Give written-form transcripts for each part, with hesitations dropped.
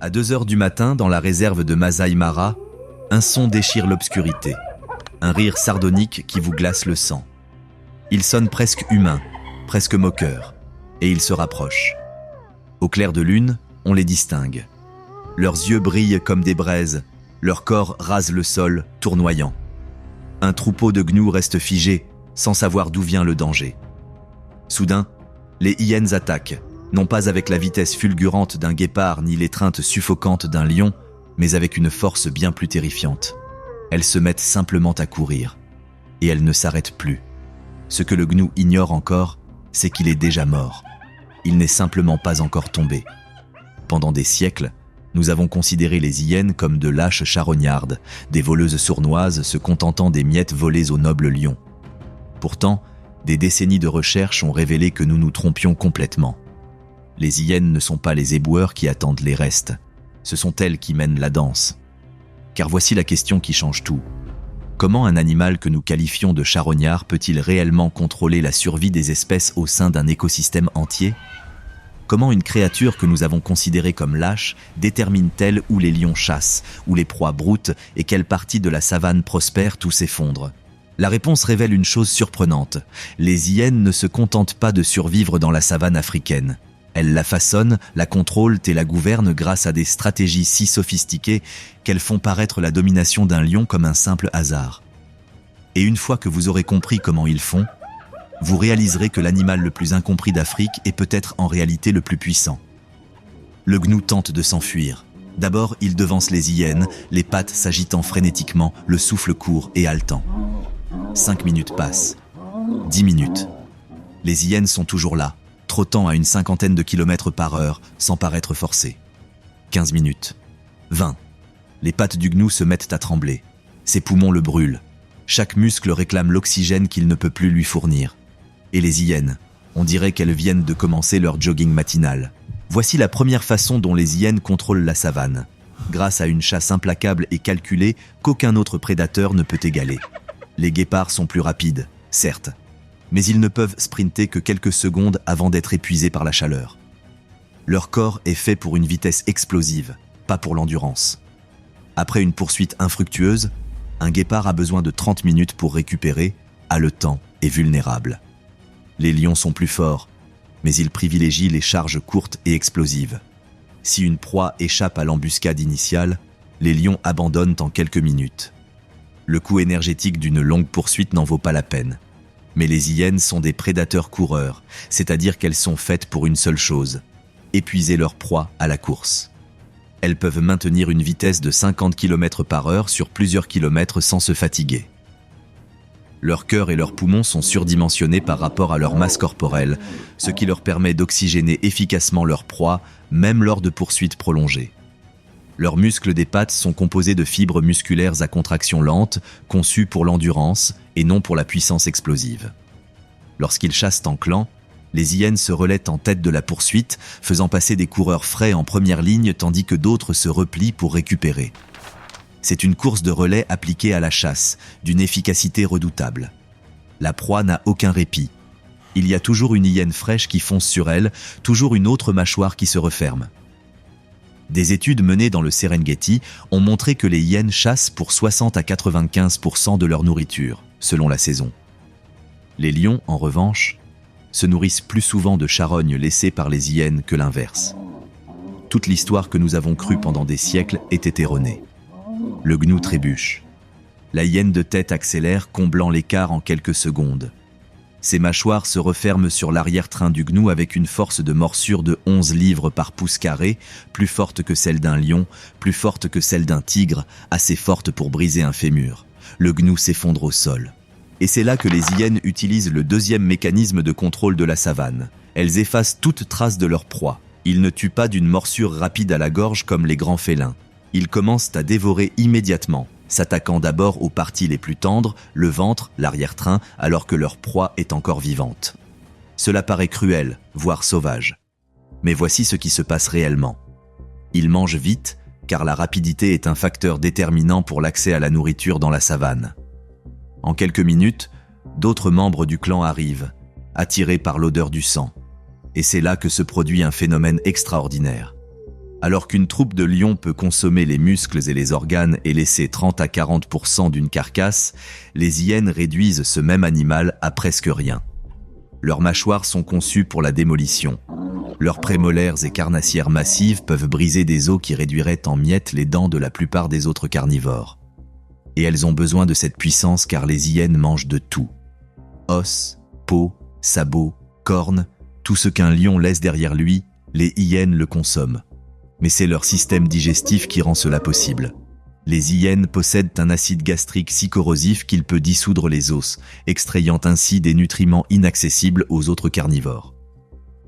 À 2 heures du matin, dans la réserve de Masai Mara, un son déchire l'obscurité. Un rire sardonique qui vous glace le sang. Il sonne presque humain, presque moqueur, et il se rapproche. Au clair de lune, on les distingue. Leurs yeux brillent comme des braises, leur corps rase le sol, tournoyant. Un troupeau de gnous reste figé, sans savoir d'où vient le danger. Soudain, les hyènes attaquent, non pas avec la vitesse fulgurante d'un guépard ni l'étreinte suffocante d'un lion, mais avec une force bien plus terrifiante. Elles se mettent simplement à courir, et elles ne s'arrêtent plus. Ce que le gnou ignore encore, c'est qu'il est déjà mort. Il n'est simplement pas encore tombé. Pendant des siècles, nous avons considéré les hyènes comme de lâches charognardes, des voleuses sournoises se contentant des miettes volées aux nobles lions. Pourtant, des décennies de recherche ont révélé que nous nous trompions complètement. Les hyènes ne sont pas les éboueurs qui attendent les restes. Ce sont elles qui mènent la danse. Car voici la question qui change tout. Comment un animal que nous qualifions de charognard peut-il réellement contrôler la survie des espèces au sein d'un écosystème entier ? Comment une créature que nous avons considérée comme lâche détermine-t-elle où les lions chassent, où les proies broutent et quelle partie de la savane prospère tout s'effondre ? La réponse révèle une chose surprenante. Les hyènes ne se contentent pas de survivre dans la savane africaine. Elles la façonnent, la contrôlent et la gouvernent grâce à des stratégies si sophistiquées qu'elles font paraître la domination d'un lion comme un simple hasard. Et une fois que vous aurez compris comment ils font, vous réaliserez que l'animal le plus incompris d'Afrique est peut-être en réalité le plus puissant. Le gnou tente de s'enfuir. D'abord, il devance les hyènes, les pattes s'agitant frénétiquement, le souffle court et haletant. 5 minutes passent. 10 minutes. Les hyènes sont toujours là, trottant à une 50aine de kilomètres par heure, sans paraître forcées. 15 minutes. 20. Les pattes du gnou se mettent à trembler. Ses poumons le brûlent. Chaque muscle réclame l'oxygène qu'il ne peut plus lui fournir. Et les hyènes, on dirait qu'elles viennent de commencer leur jogging matinal. Voici la première façon dont les hyènes contrôlent la savane, grâce à une chasse implacable et calculée qu'aucun autre prédateur ne peut égaler. Les guépards sont plus rapides, certes, mais ils ne peuvent sprinter que quelques secondes avant d'être épuisés par la chaleur. Leur corps est fait pour une vitesse explosive, pas pour l'endurance. Après une poursuite infructueuse, un guépard a besoin de 30 minutes pour récupérer, haletant et vulnérable. Les lions sont plus forts, mais ils privilégient les charges courtes et explosives. Si une proie échappe à l'embuscade initiale, les lions abandonnent en quelques minutes. Le coût énergétique d'une longue poursuite n'en vaut pas la peine. Mais les hyènes sont des prédateurs coureurs, c'est-à-dire qu'elles sont faites pour une seule chose, épuiser leur proie à la course. Elles peuvent maintenir une vitesse de 50 km par heure sur plusieurs kilomètres sans se fatiguer. Leur cœur et leurs poumons sont surdimensionnés par rapport à leur masse corporelle, ce qui leur permet d'oxygéner efficacement leur proie, même lors de poursuites prolongées. Leurs muscles des pattes sont composés de fibres musculaires à contraction lente, conçues pour l'endurance et non pour la puissance explosive. Lorsqu'ils chassent en clan, les hyènes se relaient en tête de la poursuite, faisant passer des coureurs frais en première ligne tandis que d'autres se replient pour récupérer. C'est une course de relais appliquée à la chasse, d'une efficacité redoutable. La proie n'a aucun répit. Il y a toujours une hyène fraîche qui fonce sur elle, toujours une autre mâchoire qui se referme. Des études menées dans le Serengeti ont montré que les hyènes chassent pour 60 à 95% de leur nourriture, selon la saison. Les lions, en revanche, se nourrissent plus souvent de charognes laissées par les hyènes que l'inverse. Toute l'histoire que nous avons crue pendant des siècles était erronée. Le gnou trébuche. La hyène de tête accélère, comblant l'écart en quelques secondes. Ses mâchoires se referment sur l'arrière-train du gnou avec une force de morsure de 11 livres par pouce carré, plus forte que celle d'un lion, plus forte que celle d'un tigre, assez forte pour briser un fémur. Le gnou s'effondre au sol. Et c'est là que les hyènes utilisent le deuxième mécanisme de contrôle de la savane. Elles effacent toute trace de leur proie. Ils ne tuent pas d'une morsure rapide à la gorge comme les grands félins. Ils commencent à dévorer immédiatement, s'attaquant d'abord aux parties les plus tendres, le ventre, l'arrière-train, alors que leur proie est encore vivante. Cela paraît cruel, voire sauvage. Mais voici ce qui se passe réellement. Ils mangent vite, car la rapidité est un facteur déterminant pour l'accès à la nourriture dans la savane. En quelques minutes, d'autres membres du clan arrivent, attirés par l'odeur du sang. Et c'est là que se produit un phénomène extraordinaire. Alors qu'une troupe de lions peut consommer les muscles et les organes et laisser 30 à 40% d'une carcasse, les hyènes réduisent ce même animal à presque rien. Leurs mâchoires sont conçues pour la démolition. Leurs prémolaires et carnassières massives peuvent briser des os qui réduiraient en miettes les dents de la plupart des autres carnivores. Et elles ont besoin de cette puissance car les hyènes mangent de tout. Os, peau, sabots, cornes, tout ce qu'un lion laisse derrière lui, les hyènes le consomment. Mais c'est leur système digestif qui rend cela possible. Les hyènes possèdent un acide gastrique si corrosif qu'il peut dissoudre les os, extrayant ainsi des nutriments inaccessibles aux autres carnivores.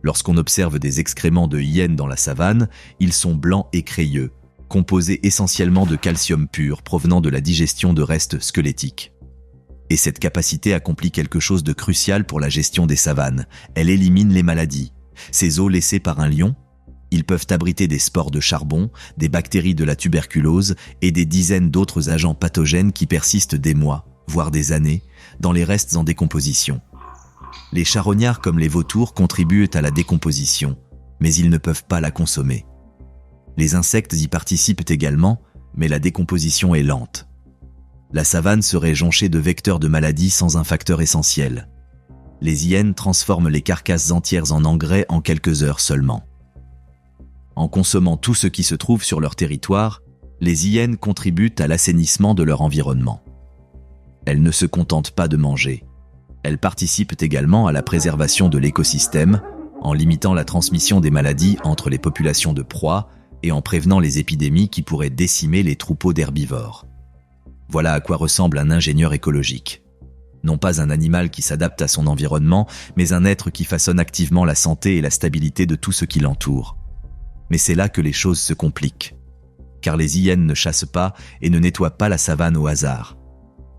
Lorsqu'on observe des excréments de hyènes dans la savane, ils sont blancs et crayeux, composés essentiellement de calcium pur provenant de la digestion de restes squelettiques. Et cette capacité accomplit quelque chose de crucial pour la gestion des savanes. Elle élimine les maladies. Ces os laissés par un lion, ils peuvent abriter des spores de charbon, des bactéries de la tuberculose et des dizaines d'autres agents pathogènes qui persistent des mois, voire des années, dans les restes en décomposition. Les charognards comme les vautours contribuent à la décomposition, mais ils ne peuvent pas la consommer. Les insectes y participent également, mais la décomposition est lente. La savane serait jonchée de vecteurs de maladies sans un facteur essentiel. Les hyènes transforment les carcasses entières en engrais en quelques heures seulement. En consommant tout ce qui se trouve sur leur territoire, les hyènes contribuent à l'assainissement de leur environnement. Elles ne se contentent pas de manger. Elles participent également à la préservation de l'écosystème, en limitant la transmission des maladies entre les populations de proies et en prévenant les épidémies qui pourraient décimer les troupeaux d'herbivores. Voilà à quoi ressemble un ingénieur écologique. Non pas un animal qui s'adapte à son environnement, mais un être qui façonne activement la santé et la stabilité de tout ce qui l'entoure. Mais c'est là que les choses se compliquent. Car les hyènes ne chassent pas et ne nettoient pas la savane au hasard.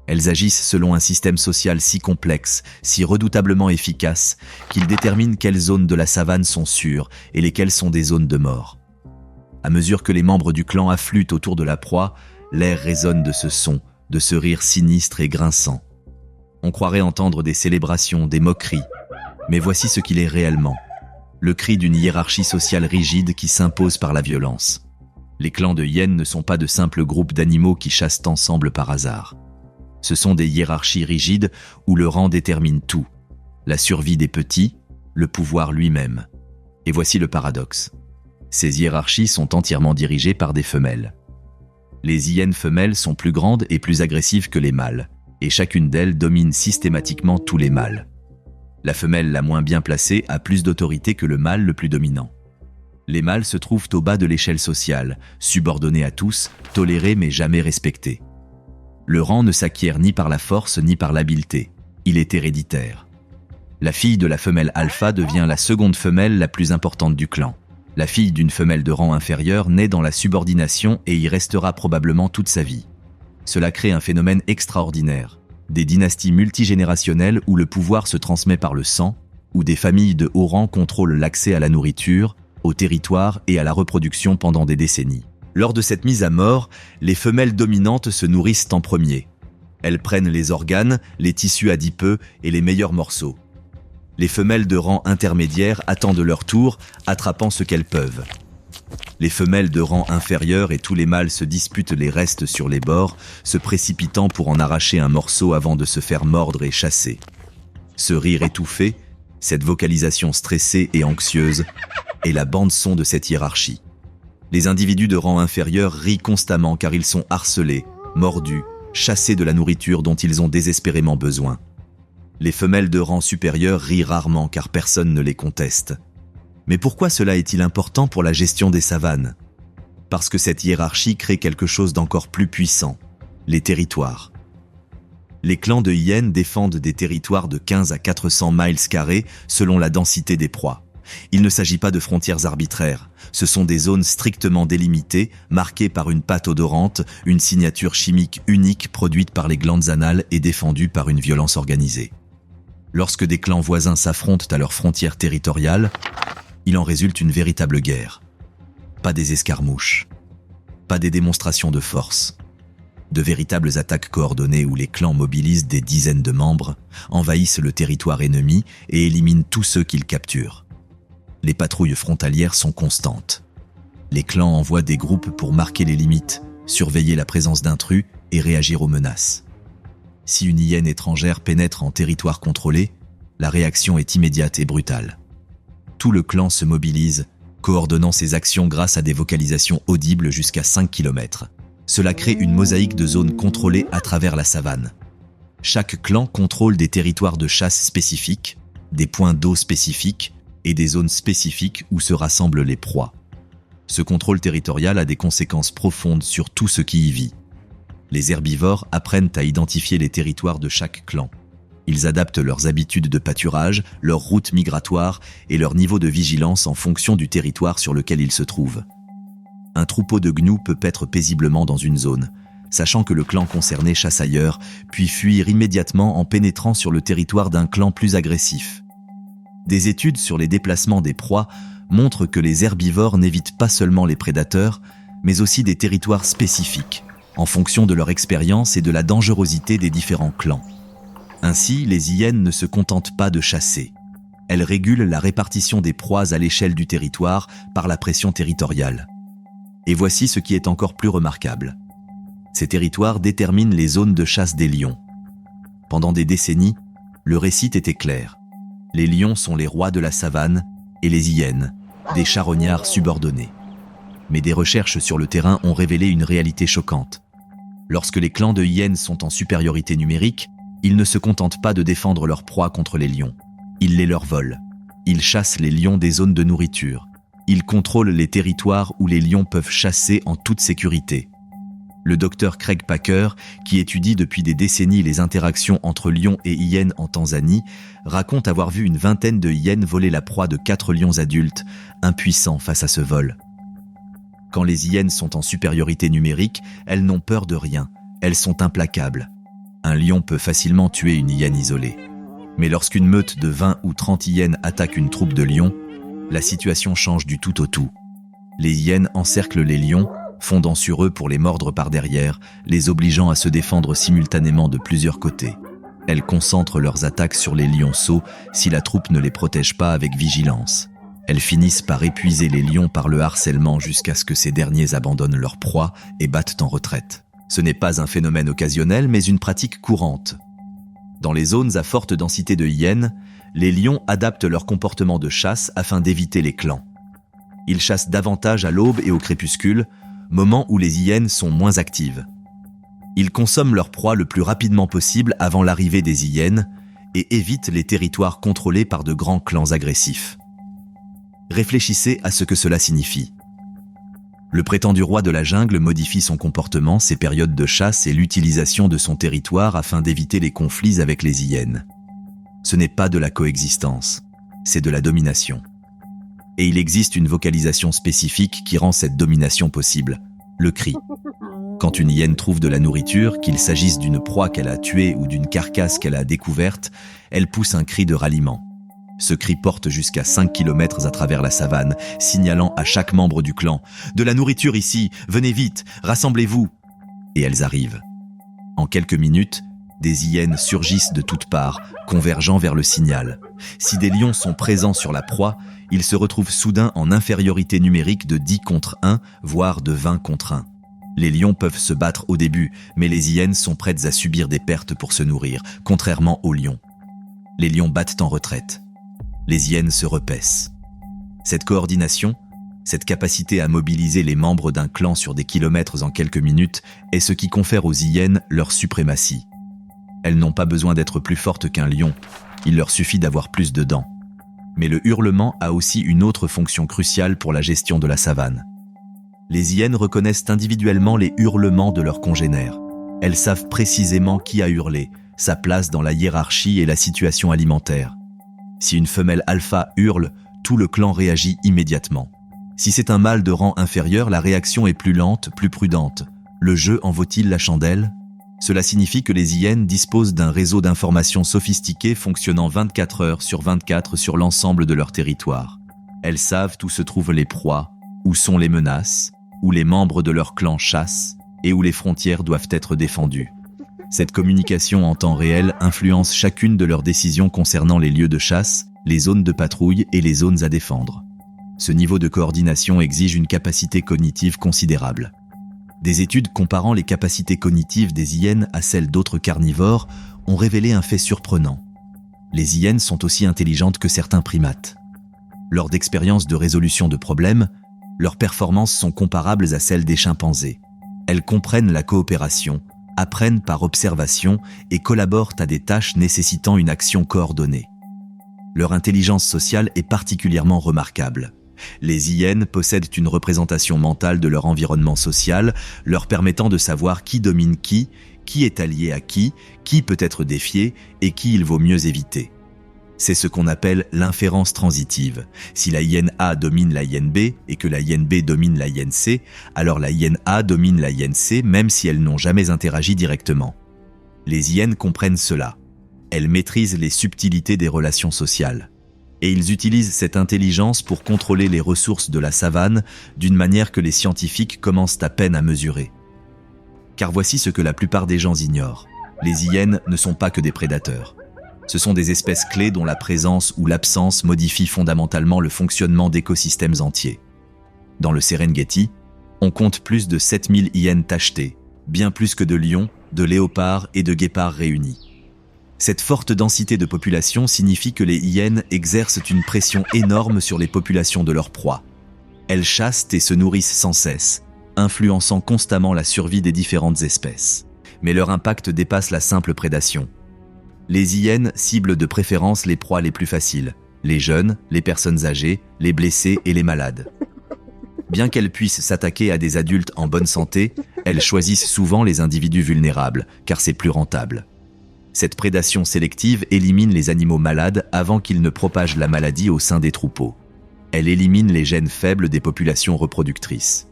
Elles agissent selon un système social si complexe, si redoutablement efficace, qu'il détermine quelles zones de la savane sont sûres et lesquelles sont des zones de mort. À mesure que les membres du clan affluent autour de la proie, l'air résonne de ce son, de ce rire sinistre et grinçant. On croirait entendre des célébrations, des moqueries. Mais voici ce qu'il est réellement. Le cri d'une hiérarchie sociale rigide qui s'impose par la violence. Les clans de hyènes ne sont pas de simples groupes d'animaux qui chassent ensemble par hasard. Ce sont des hiérarchies rigides où le rang détermine tout. La survie des petits, le pouvoir lui-même. Et voici le paradoxe. Ces hiérarchies sont entièrement dirigées par des femelles. Les hyènes femelles sont plus grandes et plus agressives que les mâles, et chacune d'elles domine systématiquement tous les mâles. La femelle la moins bien placée a plus d'autorité que le mâle le plus dominant. Les mâles se trouvent au bas de l'échelle sociale, subordonnés à tous, tolérés mais jamais respectés. Le rang ne s'acquiert ni par la force ni par l'habileté, il est héréditaire. La fille de la femelle alpha devient la seconde femelle la plus importante du clan. La fille d'une femelle de rang inférieur naît dans la subordination et y restera probablement toute sa vie. Cela crée un phénomène extraordinaire. Des dynasties multigénérationnelles où le pouvoir se transmet par le sang, où des familles de haut rang contrôlent l'accès à la nourriture, au territoire et à la reproduction pendant des décennies. Lors de cette mise à mort, les femelles dominantes se nourrissent en premier. Elles prennent les organes, les tissus adipeux et les meilleurs morceaux. Les femelles de rang intermédiaire attendent leur tour, attrapant ce qu'elles peuvent. Les femelles de rang inférieur et tous les mâles se disputent les restes sur les bords, se précipitant pour en arracher un morceau avant de se faire mordre et chasser. Ce rire étouffé, cette vocalisation stressée et anxieuse, est la bande-son de cette hiérarchie. Les individus de rang inférieur rient constamment car ils sont harcelés, mordus, chassés de la nourriture dont ils ont désespérément besoin. Les femelles de rang supérieur rient rarement car personne ne les conteste. Mais pourquoi cela est-il important pour la gestion des savanes? Parce que cette hiérarchie crée quelque chose d'encore plus puissant, les territoires. Les clans de hyènes défendent des territoires de 15 à 400 miles carrés selon la densité des proies. Il ne s'agit pas de frontières arbitraires, ce sont des zones strictement délimitées, marquées par une pâte odorante, une signature chimique unique produite par les glandes anales et défendue par une violence organisée. Lorsque des clans voisins s'affrontent à leurs frontières territoriales, il en résulte une véritable guerre. Pas des escarmouches, pas des démonstrations de force. De véritables attaques coordonnées où les clans mobilisent des dizaines de membres, envahissent le territoire ennemi et éliminent tous ceux qu'ils capturent. Les patrouilles frontalières sont constantes. Les clans envoient des groupes pour marquer les limites, surveiller la présence d'intrus et réagir aux menaces. Si une hyène étrangère pénètre en territoire contrôlé, la réaction est immédiate et brutale. Tout le clan se mobilise, coordonnant ses actions grâce à des vocalisations audibles jusqu'à 5 km. Cela crée une mosaïque de zones contrôlées à travers la savane. Chaque clan contrôle des territoires de chasse spécifiques, des points d'eau spécifiques et des zones spécifiques où se rassemblent les proies. Ce contrôle territorial a des conséquences profondes sur tout ce qui y vit. Les herbivores apprennent à identifier les territoires de chaque clan. Ils adaptent leurs habitudes de pâturage, leurs routes migratoires et leur niveau de vigilance en fonction du territoire sur lequel ils se trouvent. Un troupeau de gnous peut paître paisiblement dans une zone, sachant que le clan concerné chasse ailleurs, puis fuir immédiatement en pénétrant sur le territoire d'un clan plus agressif. Des études sur les déplacements des proies montrent que les herbivores n'évitent pas seulement les prédateurs, mais aussi des territoires spécifiques, en fonction de leur expérience et de la dangerosité des différents clans. Ainsi, les hyènes ne se contentent pas de chasser. Elles régulent la répartition des proies à l'échelle du territoire par la pression territoriale. Et voici ce qui est encore plus remarquable. Ces territoires déterminent les zones de chasse des lions. Pendant des décennies, le récit était clair. Les lions sont les rois de la savane et les hyènes, des charognards subordonnés. Mais des recherches sur le terrain ont révélé une réalité choquante. Lorsque les clans de hyènes sont en supériorité numérique, ils ne se contentent pas de défendre leur proie contre les lions. Ils les leur volent. Ils chassent les lions des zones de nourriture. Ils contrôlent les territoires où les lions peuvent chasser en toute sécurité. Le docteur Craig Packer, qui étudie depuis des décennies les interactions entre lions et hyènes en Tanzanie, raconte avoir vu une vingtaine de hyènes voler la proie de 4 lions adultes, impuissants face à ce vol. Quand les hyènes sont en supériorité numérique, elles n'ont peur de rien. Elles sont implacables. Un lion peut facilement tuer une hyène isolée. Mais lorsqu'une meute de 20 ou 30 hyènes attaque une troupe de lions, la situation change du tout au tout. Les hyènes encerclent les lions, fondant sur eux pour les mordre par derrière, les obligeant à se défendre simultanément de plusieurs côtés. Elles concentrent leurs attaques sur les lionceaux si la troupe ne les protège pas avec vigilance. Elles finissent par épuiser les lions par le harcèlement jusqu'à ce que ces derniers abandonnent leur proie et battent en retraite. Ce n'est pas un phénomène occasionnel, mais une pratique courante. Dans les zones à forte densité de hyènes, les lions adaptent leur comportement de chasse afin d'éviter les clans. Ils chassent davantage à l'aube et au crépuscule, moment où les hyènes sont moins actives. Ils consomment leur proie le plus rapidement possible avant l'arrivée des hyènes et évitent les territoires contrôlés par de grands clans agressifs. Réfléchissez à ce que cela signifie. Le prétendu roi de la jungle modifie son comportement, ses périodes de chasse et l'utilisation de son territoire afin d'éviter les conflits avec les hyènes. Ce n'est pas de la coexistence, c'est de la domination. Et il existe une vocalisation spécifique qui rend cette domination possible, le cri. Quand une hyène trouve de la nourriture, qu'il s'agisse d'une proie qu'elle a tuée ou d'une carcasse qu'elle a découverte, elle pousse un cri de ralliement. Ce cri porte jusqu'à 5 km à travers la savane, signalant à chaque membre du clan « De la nourriture ici, venez vite, rassemblez-vous !» Et elles arrivent. En quelques minutes, des hyènes surgissent de toutes parts, convergeant vers le signal. Si des lions sont présents sur la proie, ils se retrouvent soudain en infériorité numérique de 10 contre 1, voire de 20 contre 1. Les lions peuvent se battre au début, mais les hyènes sont prêtes à subir des pertes pour se nourrir, contrairement aux lions. Les lions battent en retraite. Les hyènes se repaissent. Cette coordination, cette capacité à mobiliser les membres d'un clan sur des kilomètres en quelques minutes est ce qui confère aux hyènes leur suprématie. Elles n'ont pas besoin d'être plus fortes qu'un lion, il leur suffit d'avoir plus de dents. Mais le hurlement a aussi une autre fonction cruciale pour la gestion de la savane. Les hyènes reconnaissent individuellement les hurlements de leurs congénères. Elles savent précisément qui a hurlé, sa place dans la hiérarchie et la situation alimentaire. Si une femelle alpha hurle, tout le clan réagit immédiatement. Si c'est un mâle de rang inférieur, la réaction est plus lente, plus prudente. Le jeu en vaut-il la chandelle ? Cela signifie que les hyènes disposent d'un réseau d'informations sophistiqué fonctionnant 24 heures sur 24 sur l'ensemble de leur territoire. Elles savent où se trouvent les proies, où sont les menaces, où les membres de leur clan chassent et où les frontières doivent être défendues. Cette communication en temps réel influence chacune de leurs décisions concernant les lieux de chasse, les zones de patrouille et les zones à défendre. Ce niveau de coordination exige une capacité cognitive considérable. Des études comparant les capacités cognitives des hyènes à celles d'autres carnivores ont révélé un fait surprenant. Les hyènes sont aussi intelligentes que certains primates. Lors d'expériences de résolution de problèmes, leurs performances sont comparables à celles des chimpanzés. Elles comprennent la coopération, apprennent par observation et collaborent à des tâches nécessitant une action coordonnée. Leur intelligence sociale est particulièrement remarquable. Les hyènes possèdent une représentation mentale de leur environnement social, leur permettant de savoir qui domine qui est allié à qui peut être défié et qui il vaut mieux éviter. C'est ce qu'on appelle l'inférence transitive. Si la hyène A domine la hyène B et que la hyène B domine la hyène C, alors la hyène A domine la hyène C même si elles n'ont jamais interagi directement. Les hyènes comprennent cela. Elles maîtrisent les subtilités des relations sociales. Et ils utilisent cette intelligence pour contrôler les ressources de la savane d'une manière que les scientifiques commencent à peine à mesurer. Car voici ce que la plupart des gens ignorent. Les hyènes ne sont pas que des prédateurs. Ce sont des espèces clés dont la présence ou l'absence modifie fondamentalement le fonctionnement d'écosystèmes entiers. Dans le Serengeti, on compte plus de 7000 hyènes tachetées, bien plus que de lions, de léopards et de guépards réunis. Cette forte densité de population signifie que les hyènes exercent une pression énorme sur les populations de leurs proies. Elles chassent et se nourrissent sans cesse, influençant constamment la survie des différentes espèces. Mais leur impact dépasse la simple prédation. Les hyènes ciblent de préférence les proies les plus faciles, les jeunes, les personnes âgées, les blessés et les malades. Bien qu'elles puissent s'attaquer à des adultes en bonne santé, elles choisissent souvent les individus vulnérables, car c'est plus rentable. Cette prédation sélective élimine les animaux malades avant qu'ils ne propagent la maladie au sein des troupeaux. Elle élimine les gènes faibles des populations reproductrices.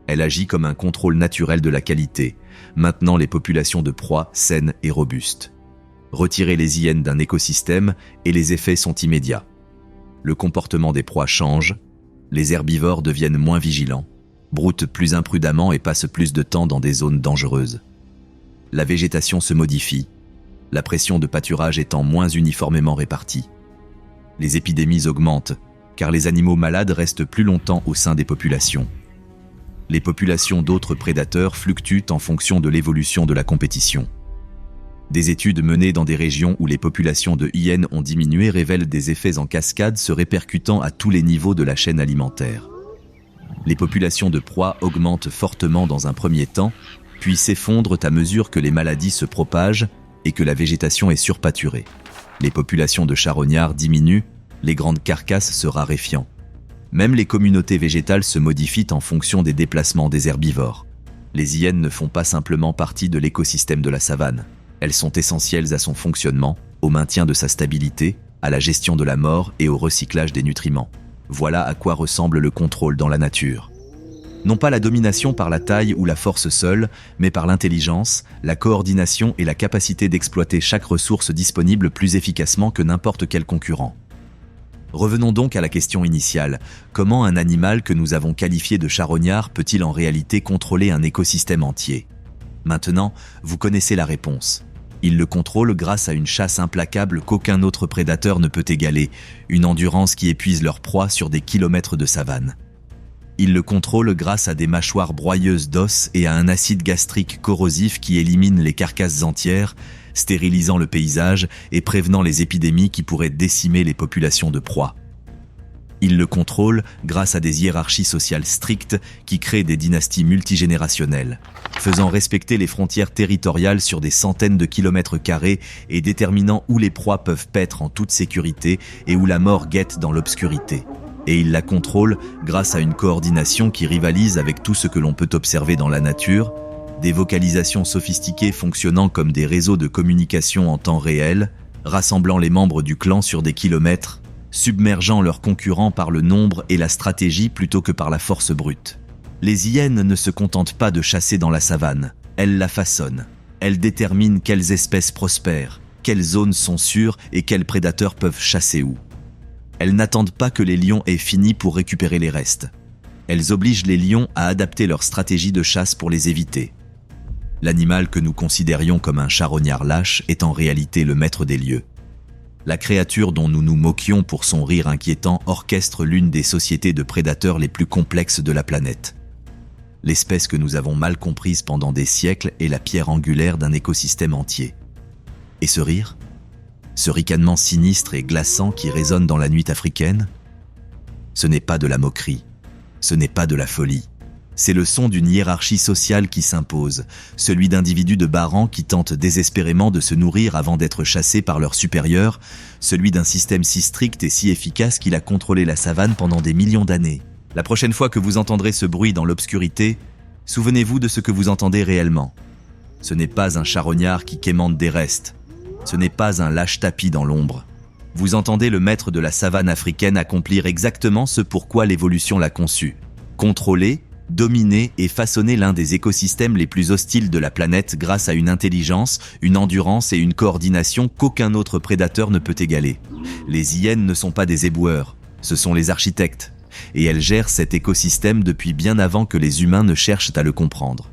Elle agit comme un contrôle naturel de la qualité, maintenant les populations de proies saines et robustes. Retirer les hyènes d'un écosystème et les effets sont immédiats. Le comportement des proies change, les herbivores deviennent moins vigilants, broutent plus imprudemment et passent plus de temps dans des zones dangereuses. La végétation se modifie, la pression de pâturage étant moins uniformément répartie. Les épidémies augmentent, car les animaux malades restent plus longtemps au sein des populations. Les populations d'autres prédateurs fluctuent en fonction de l'évolution de la compétition. Des études menées dans des régions où les populations de hyènes ont diminué révèlent des effets en cascade se répercutant à tous les niveaux de la chaîne alimentaire. Les populations de proies augmentent fortement dans un premier temps, puis s'effondrent à mesure que les maladies se propagent et que la végétation est surpâturée. Les populations de charognards diminuent, les grandes carcasses se raréfiant. Même les communautés végétales se modifient en fonction des déplacements des herbivores. Les hyènes ne font pas simplement partie de l'écosystème de la savane. Elles sont essentielles à son fonctionnement, au maintien de sa stabilité, à la gestion de la mort et au recyclage des nutriments. Voilà à quoi ressemble le contrôle dans la nature. Non pas la domination par la taille ou la force seule, mais par l'intelligence, la coordination et la capacité d'exploiter chaque ressource disponible plus efficacement que n'importe quel concurrent. Revenons donc à la question initiale. Comment un animal que nous avons qualifié de charognard peut-il en réalité contrôler un écosystème entier ? Maintenant, vous connaissez la réponse. Il le contrôle grâce à une chasse implacable qu'aucun autre prédateur ne peut égaler, une endurance qui épuise leur proie sur des kilomètres de savane. Il le contrôle grâce à des mâchoires broyeuses d'os et à un acide gastrique corrosif qui élimine les carcasses entières, stérilisant le paysage et prévenant les épidémies qui pourraient décimer les populations de proies. Il le contrôle grâce à des hiérarchies sociales strictes qui créent des dynasties multigénérationnelles, faisant respecter les frontières territoriales sur des centaines de kilomètres carrés et déterminant où les proies peuvent paître en toute sécurité et où la mort guette dans l'obscurité. Et il la contrôle grâce à une coordination qui rivalise avec tout ce que l'on peut observer dans la nature, des vocalisations sophistiquées fonctionnant comme des réseaux de communication en temps réel, rassemblant les membres du clan sur des kilomètres, submergeant leurs concurrents par le nombre et la stratégie plutôt que par la force brute. Les hyènes ne se contentent pas de chasser dans la savane, elles la façonnent. Elles déterminent quelles espèces prospèrent, quelles zones sont sûres et quels prédateurs peuvent chasser où. Elles n'attendent pas que les lions aient fini pour récupérer les restes. Elles obligent les lions à adapter leur stratégie de chasse pour les éviter. L'animal que nous considérions comme un charognard lâche est en réalité le maître des lieux. La créature dont nous nous moquions pour son rire inquiétant orchestre l'une des sociétés de prédateurs les plus complexes de la planète. L'espèce que nous avons mal comprise pendant des siècles est la pierre angulaire d'un écosystème entier. Et ce rire ? Ce ricanement sinistre et glaçant qui résonne dans la nuit africaine ? Ce n'est pas de la moquerie, ce n'est pas de la folie. C'est le son d'une hiérarchie sociale qui s'impose, celui d'individus de bas rang qui tentent désespérément de se nourrir avant d'être chassés par leurs supérieurs, celui d'un système si strict et si efficace qu'il a contrôlé la savane pendant des millions d'années. La prochaine fois que vous entendrez ce bruit dans l'obscurité, souvenez-vous de ce que vous entendez réellement. Ce n'est pas un charognard qui quémande des restes, ce n'est pas un lâche tapis dans l'ombre. Vous entendez le maître de la savane africaine accomplir exactement ce pourquoi l'évolution l'a conçu. Contrôler, dominer et façonner l'un des écosystèmes les plus hostiles de la planète grâce à une intelligence, une endurance et une coordination qu'aucun autre prédateur ne peut égaler. Les hyènes ne sont pas des éboueurs, ce sont les architectes, et elles gèrent cet écosystème depuis bien avant que les humains ne cherchent à le comprendre.